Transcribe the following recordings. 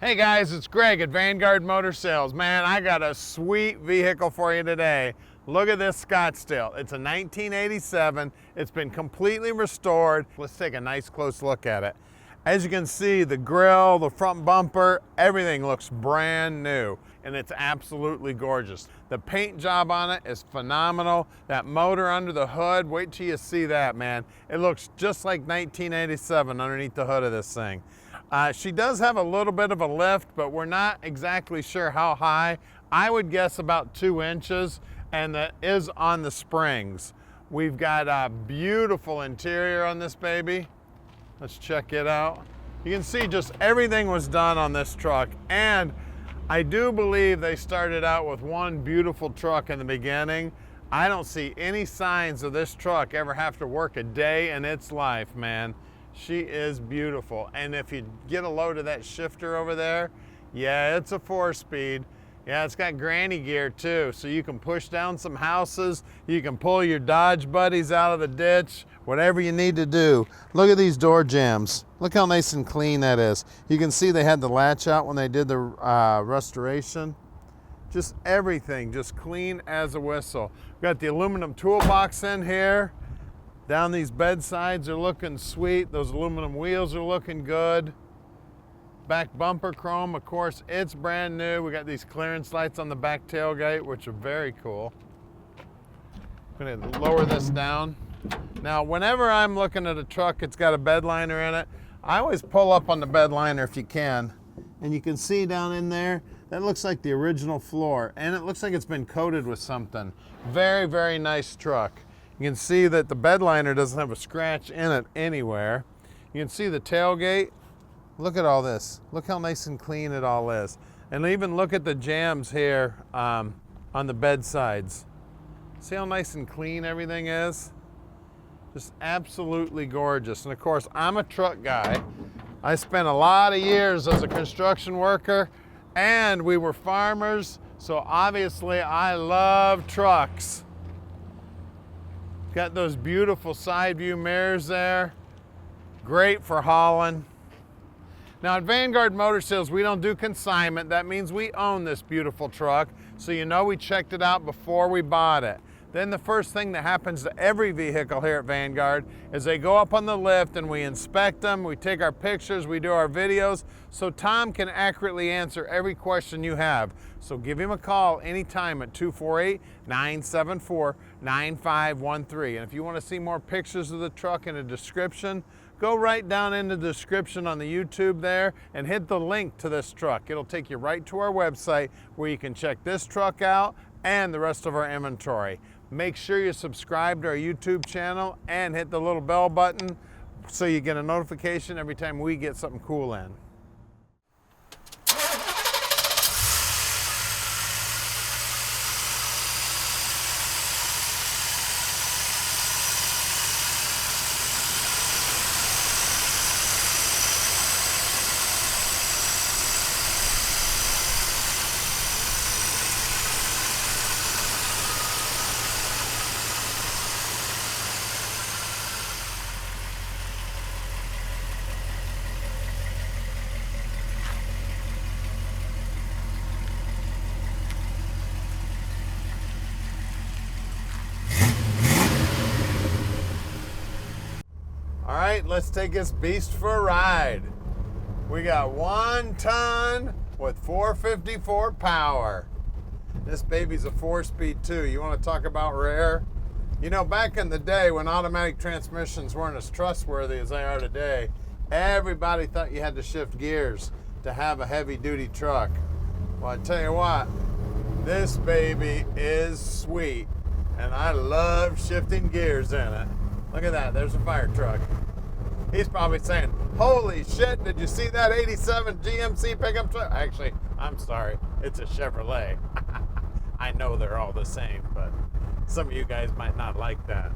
Hey guys, it's Greg at Vanguard Motor Sales. Man, I got a sweet vehicle for you today. Look at this Scottsdale. It's a 1987. It's been completely restored. Let's take a nice close look at it. As you can see, the grille, the front bumper, everything looks brand new, and it's absolutely gorgeous. The paint job on it is phenomenal. That motor under the hood, wait till you see that, man. It looks just like 1987 underneath the hood of this thing. She does have a little bit of a lift, but we're not exactly sure how high. I would guess about 2 inches, and that is on the springs. We've got a beautiful interior on this baby. Let's check it out. You can see just everything was done on this truck, and I do believe they started out with one beautiful truck in the beginning. I don't see any signs of this truck ever have to work a day in its life, man. She is beautiful. And if you get a load of that shifter over there, yeah, it's a 4-speed. Yeah, it's got granny gear too, so you can push down some houses, you can pull your Dodge buddies out of the ditch, whatever you need to do. Look at these door jambs. Look how nice and clean that is. You can see they had the latch out when they did the restoration. Just everything, just clean as a whistle. We've got the aluminum toolbox in here. Down these bedsides are looking sweet. Those aluminum wheels are looking good. Back bumper chrome, of course, it's brand new. We got these clearance lights on the back tailgate, which are very cool. I'm gonna lower this down. Now, whenever I'm looking at a truck, it's got a bed liner in it. I always pull up on the bed liner if you can. And you can see down in there, that looks like the original floor. And it looks like it's been coated with something. Very, very nice truck. You can see that the bed liner doesn't have a scratch in it anywhere. You can see the tailgate. Look at all this. Look how nice and clean it all is. And even look at the jambs here on the bed sides. See how nice and clean everything is? Just absolutely gorgeous. And of course, I'm a truck guy. I spent a lot of years as a construction worker, and we were farmers, so obviously I love trucks. Got those beautiful side view mirrors there. Great for hauling. Now at Vanguard Motor Sales, we don't do consignment. That means we own this beautiful truck, so you know we checked it out before we bought it. Then the first thing that happens to every vehicle here at Vanguard is they go up on the lift and we inspect them, we take our pictures, we do our videos, so Tom can accurately answer every question you have. So give him a call anytime at 248-974-9513. And if you want to see more pictures of the truck and a description, go right down in the description on the YouTube there and hit the link to this truck. It'll take you right to our website where you can check this truck out and the rest of our inventory. Make sure you subscribe to our YouTube channel and hit the little bell button so you get a notification every time we get something cool in. All right, let's take this beast for a ride. We got 1 ton with 454 power. This baby's a 4-speed too. You want to talk about rare? You know, back in the day when automatic transmissions weren't as trustworthy as they are today, everybody thought you had to shift gears to have a heavy-duty truck. Well, I tell you what, this baby is sweet, and I love shifting gears in it. Look at that, there's a fire truck. He's probably saying, holy shit, did you see that 87 GMC pickup truck? Actually, I'm sorry, it's a Chevrolet. I know they're all the same, but some of you guys might not like that.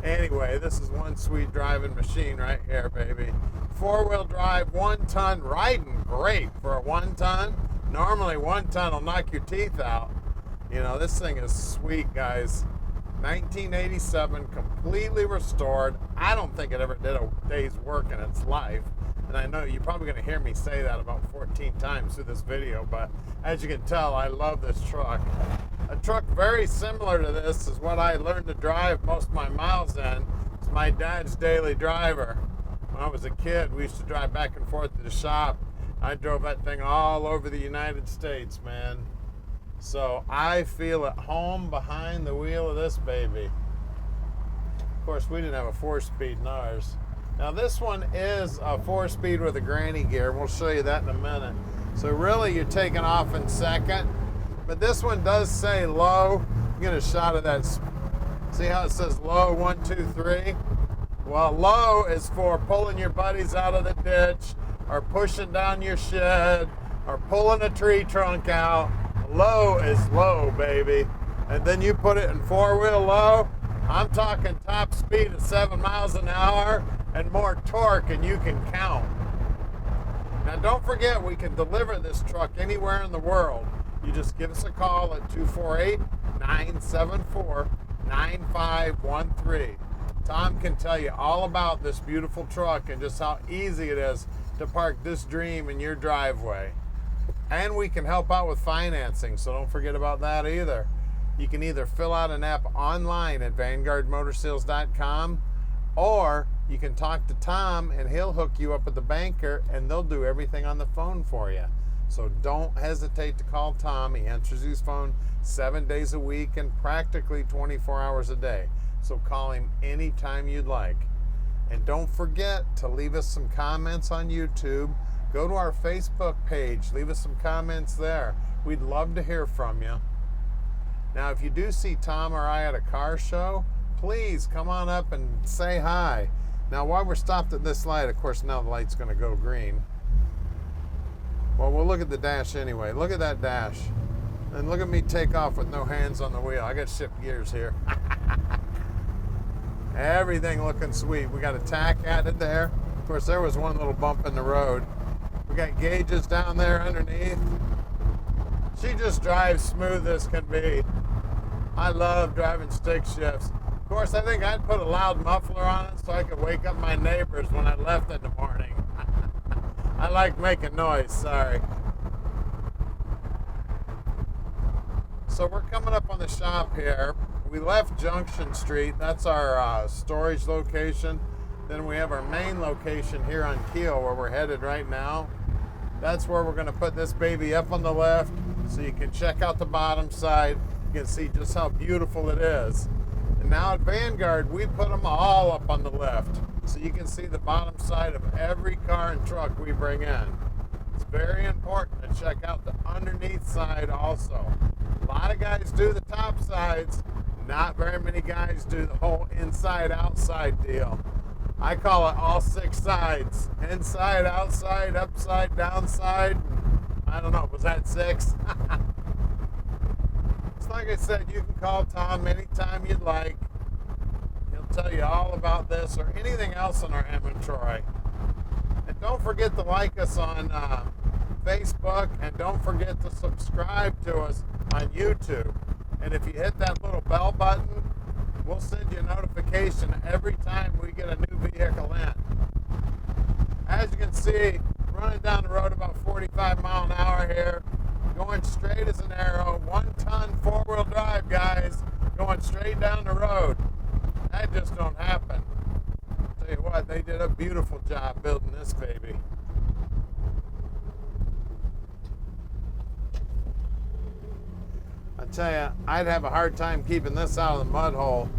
Anyway, this is one sweet driving machine right here, baby. 4-wheel drive, 1 ton, riding great for a 1 ton. Normally 1 ton will knock your teeth out. You know, this thing is sweet, guys. 1987, completely restored. I don't think it ever did a day's work in its life. And I know you're probably going to hear me say that about 14 times through this video, but as you can tell, I love this truck. A truck very similar to this is what I learned to drive most of my miles in. It's my dad's daily driver. When I was a kid, we used to drive back and forth to the shop. I drove that thing all over the United States, man. So I feel at home behind the wheel of this baby. Of course, we didn't have a 4-speed in ours. Now this one is a 4-speed with a granny gear. We'll show you that in a minute. So really you're taking off in second, but this one does say low. Get a shot of that. See how it says low, 1, 2, 3? Well, low is for pulling your buddies out of the ditch or pushing down your shed or pulling a tree trunk out. Low is low, baby. And then you put it in 4-wheel low. I'm talking top speed of 7 miles an hour and more torque, and you can count. Now don't forget, we can deliver this truck anywhere in the world. You just give us a call at 248-974-9513. Tom can tell you all about this beautiful truck and just how easy it is to park this dream in your driveway. And we can help out with financing, so don't forget about that either. You can either fill out an app online at VanguardMotorsales.com, or you can talk to Tom and he'll hook you up with the banker and they'll do everything on the phone for you. So don't hesitate to call Tom. He answers his phone 7 days a week and practically 24 hours a day. So call him anytime you'd like. And don't forget to leave us some comments on YouTube. Go to our Facebook page, leave us some comments there. We'd love to hear from you. Now, if you do see Tom or I at a car show, please come on up and say hi. Now, while we're stopped at this light, of course, now the light's going to go green. Well, we'll look at the dash anyway. Look at that dash. And look at me take off with no hands on the wheel. I got shift gears here. Everything looking sweet. We got a tack added there. Of course, there was one little bump in the road. We got gauges down there underneath. She just drives smooth as can be. I love driving stick shifts. Of course, I think I'd put a loud muffler on it so I could wake up my neighbors when I left in the morning. I like making noise, sorry. So we're coming up on the shop here. We left Junction Street. That's our storage location. Then we have our main location here on Keel where we're headed right now. That's where we're going to put this baby up on the left so you can check out the bottom side. You can see just how beautiful it is. And now at Vanguard, we put them all up on the left so you can see the bottom side of every car and truck we bring in. It's very important to check out the underneath side also. A lot of guys do the top sides. Not very many guys do the whole inside-outside deal. I call it all 6 sides. Inside, outside, upside, downside. I don't know, was that 6? It's like I said, you can call Tom anytime you'd like. He'll tell you all about this or anything else in our inventory. And don't forget to like us on Facebook, and don't forget to subscribe to us on YouTube. And if you hit that little bell button, we'll send you a notification every time we get a new vehicle in. As you can see, running down the road about 45 mile an hour here, going straight as an arrow, 1-ton 4-wheel drive, guys, going straight down the road. That just don't happen. I'll tell you what, they did a beautiful job building this baby. I tell you, I'd have a hard time keeping this out of the mud hole.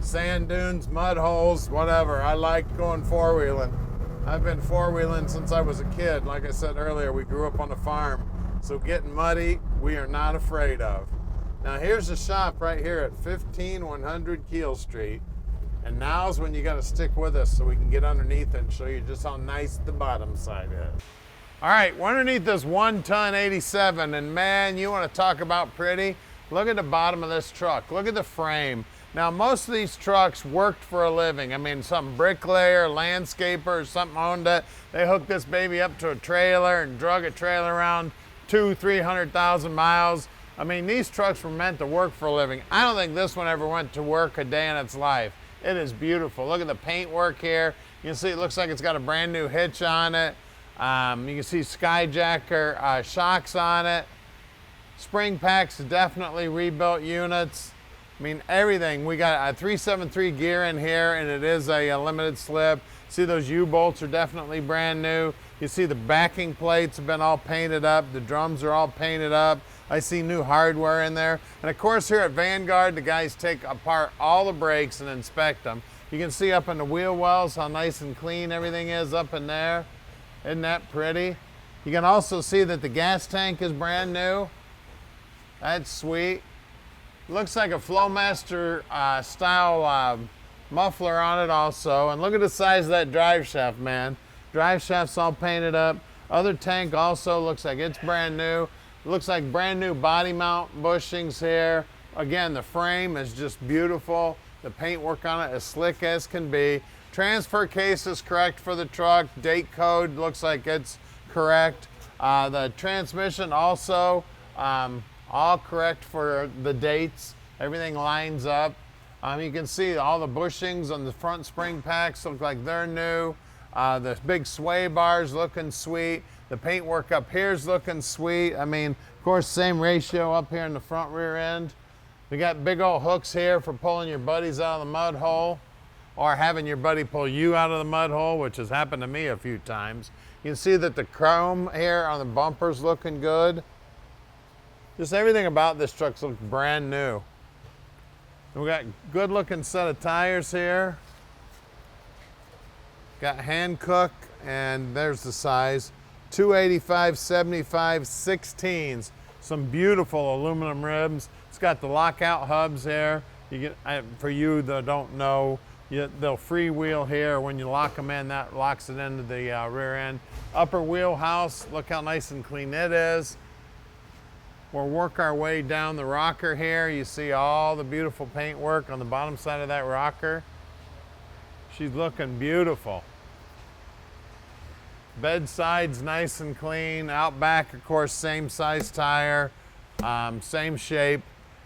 Sand dunes, mud holes, whatever. I like going four-wheeling. I've been four-wheeling since I was a kid. Like I said earlier, we grew up on a farm. So getting muddy, we are not afraid of. Now here's the shop right here at 15100 Keel Street. And now's when you got to stick with us so we can get underneath and show you just how nice the bottom side is. All right, we're underneath this 1-ton 87, and man, you want to talk about pretty? Look at the bottom of this truck. Look at the frame. Now, most of these trucks worked for a living. I mean, some bricklayer, landscaper, or something owned it. They hooked this baby up to a trailer and drug a trailer around 200,000-300,000 miles. I mean, these trucks were meant to work for a living. I don't think this one ever went to work a day in its life. It is beautiful. Look at the paint work here. You can see it looks like it's got a brand new hitch on it. You can see Skyjacker shocks on it. Spring packs, definitely rebuilt units. I mean, everything. We got a 373 gear in here, and it is a limited slip. See, those U-bolts are definitely brand new. You see the backing plates have been all painted up. The drums are all painted up. I see new hardware in there. And of course, here at Vanguard, the guys take apart all the brakes and inspect them. You can see up in the wheel wells how nice and clean everything is up in there. Isn't that pretty? You can also see that the gas tank is brand new. That's sweet. Looks like a Flowmaster style muffler on it also. And look at the size of that drive shaft, man. Drive shaft's all painted up. Other tank also looks like it's brand new. Looks like brand new body mount bushings here. Again, the frame is just beautiful. The paintwork on it is slick as can be. Transfer case is correct for the truck. Date code looks like it's correct. The transmission also all correct for the dates. Everything lines up. You can see all the bushings on the front spring packs look like they're new. The big sway bars looking sweet. The paintwork up here is looking sweet. I mean, of course, same ratio up here in the front rear end. We got big old hooks here for pulling your buddies out of the mud hole, or having your buddy pull you out of the mud hole, which has happened to me a few times. You can see that the chrome here on the bumper's looking good. Just everything about this truck looks brand new. We got good looking set of tires here. Got Hankook, and there's the size. 285/75 16s. Some beautiful aluminum rims. It's got the lockout hubs here. You get, for you that don't know, they'll freewheel here. When you lock them in, that locks it into the rear end. Upper wheelhouse, look how nice and clean it is. We'll work our way down the rocker here. You see all the beautiful paintwork on the bottom side of that rocker. She's looking beautiful. Bedside's nice and clean. Out back, of course, same size tire, same shape.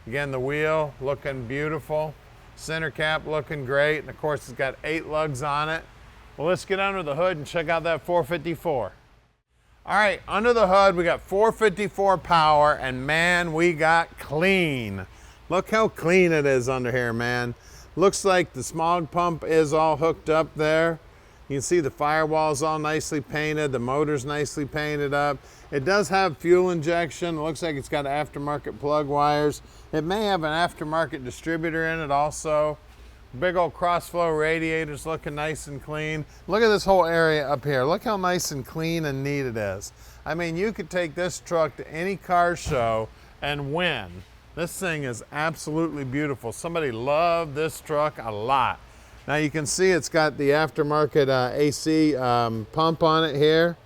Again, the wheel looking beautiful. Center cap looking great. And of course, it's got 8 lugs on it. Well, let's get under the hood and check out that 454. All right, under the hood, we got 454 power, and man, we got clean. Look how clean it is under here, man. Looks like the smog pump is all hooked up there. You can see the firewall's all nicely painted. The motor's nicely painted up. It does have fuel injection. It looks like it's got aftermarket plug wires. It may have an aftermarket distributor in it also. Big old crossflow radiators looking nice and clean. Look at this whole area up here. Look how nice and clean and neat it is. I mean, you could take this truck to any car show and win. This thing is absolutely beautiful. Somebody loved this truck a lot. Now you can see it's got the aftermarket AC pump on it here.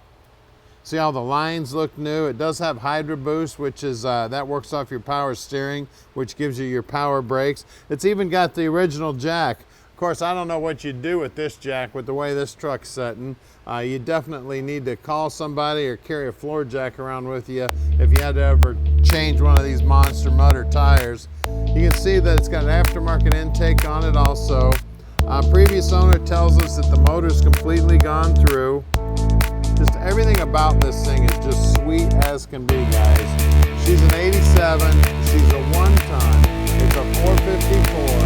See how the lines look new. It does have Hydroboost, which is, that works off your power steering, which gives you your power brakes. It's even got the original jack. Of course, I don't know what you'd do with this jack with the way this truck's setting. You definitely need to call somebody or carry a floor jack around with you if you had to ever change one of these monster mudder tires. You can see that it's got an aftermarket intake on it also. Previous owner tells us that the motor's completely gone through. Just everything about this thing is just sweet as can be, guys. She's an 87, she's a 1-ton, it's a 454.